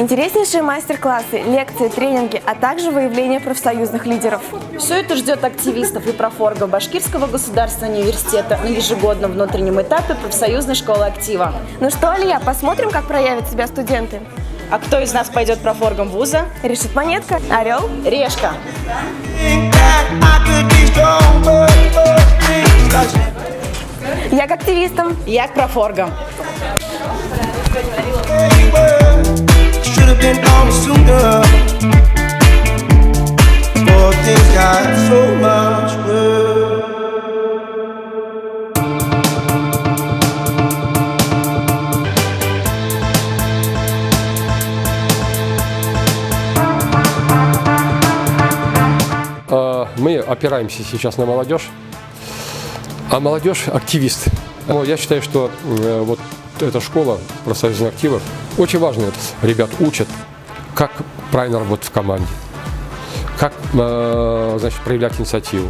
Интереснейшие мастер-классы, лекции, тренинги, а также выявление профсоюзных лидеров. Все это ждет активистов и профоргов Башкирского государственного университета на ежегодном внутреннем этапе профсоюзной школы актива. Ну что, Алия, посмотрим, как проявят себя студенты. А кто из нас пойдет профоргом вуза? Решит монетка. Орел. Решка. Я к активистам. Я к профоргам. Мы опираемся сейчас на молодежь, а молодежь – активист. Я считаю, что вот эта школа профсоюзных активов очень важно. Ребят учат, как правильно работать в команде, как значит, проявлять инициативу.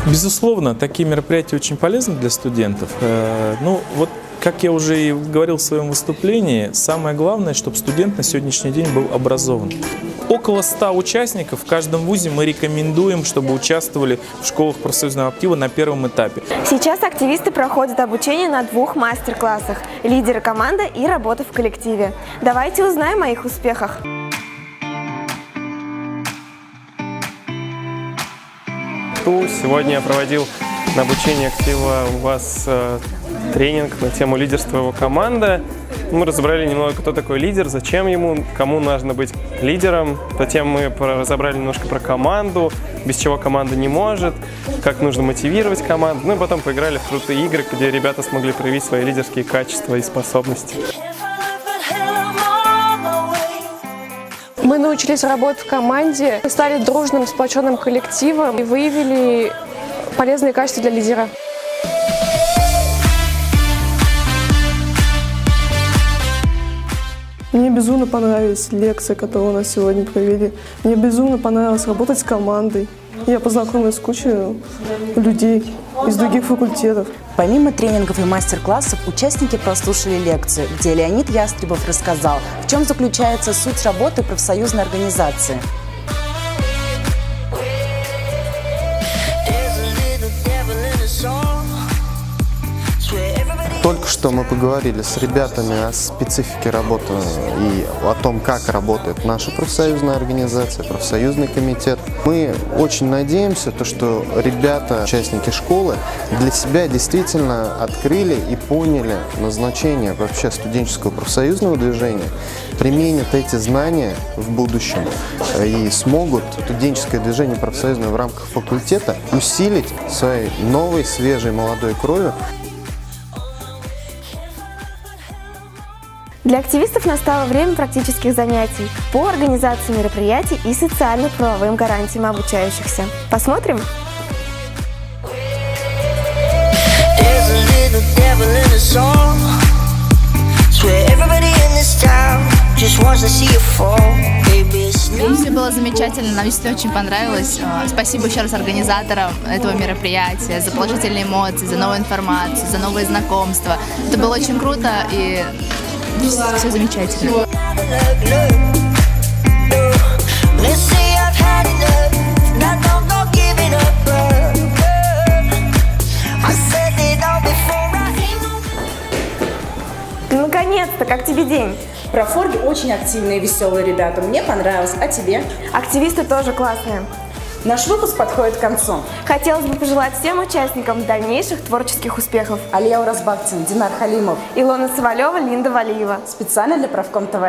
Безусловно, такие мероприятия очень полезны для студентов. Ну, вот, как я уже и говорил в своем выступлении, самое главное, чтобы студент на сегодняшний день был образован. Около 100 участников в каждом вузе мы рекомендуем, чтобы участвовали в школах профсоюзного актива на первом этапе. Сейчас активисты проходят обучение на 2 мастер-классах – лидеры команды и работа в коллективе. Давайте узнаем о их успехах. Сегодня я проводил на обучении актива у вас тренинг на тему лидерства его команды. Мы разобрали немного, кто такой лидер, зачем ему, кому нужно быть лидером. Затем мы разобрали немножко про команду, без чего команда не может, как нужно мотивировать команду. Ну и потом поиграли в крутые игры, где ребята смогли проявить свои лидерские качества и способности. Мы научились работать в команде, стали дружным, сплоченным коллективом и выявили полезные качества для лидера. Мне безумно понравились лекции, которые у нас сегодня провели. Мне безумно понравилось работать с командой. Я познакомилась с кучей людей из других факультетов. Помимо тренингов и мастер-классов, участники прослушали лекцию, где Леонид Ястребов рассказал, в чем заключается суть работы профсоюзной организации. Только что мы поговорили с ребятами о специфике работы и о том, как работает наша профсоюзная организация, профсоюзный комитет. Мы очень надеемся, что ребята, участники школы, для себя действительно открыли и поняли назначение вообще студенческого профсоюзного движения, применят эти знания в будущем и смогут студенческое движение профсоюзное в рамках факультета усилить своей новой, свежей, молодой кровью. Для активистов настало время практических занятий по организации мероприятий и социально-правовым гарантиям обучающихся. Посмотрим? Все было замечательно, нам действительно очень понравилось. Спасибо еще раз организаторам этого мероприятия за положительные эмоции, за новую информацию, за новые знакомства. Это было очень круто и все замечательно. Наконец-то, как тебе день? Профорги очень активные и веселые ребята. Мне понравилось. А тебе? Активисты тоже классные. Наш выпуск подходит к концу. Хотелось бы пожелать всем участникам дальнейших творческих успехов. Алия Уразбактин, Динар Халимов, Илона Савалева, Линда Валиева. Специально для Профком ТВ.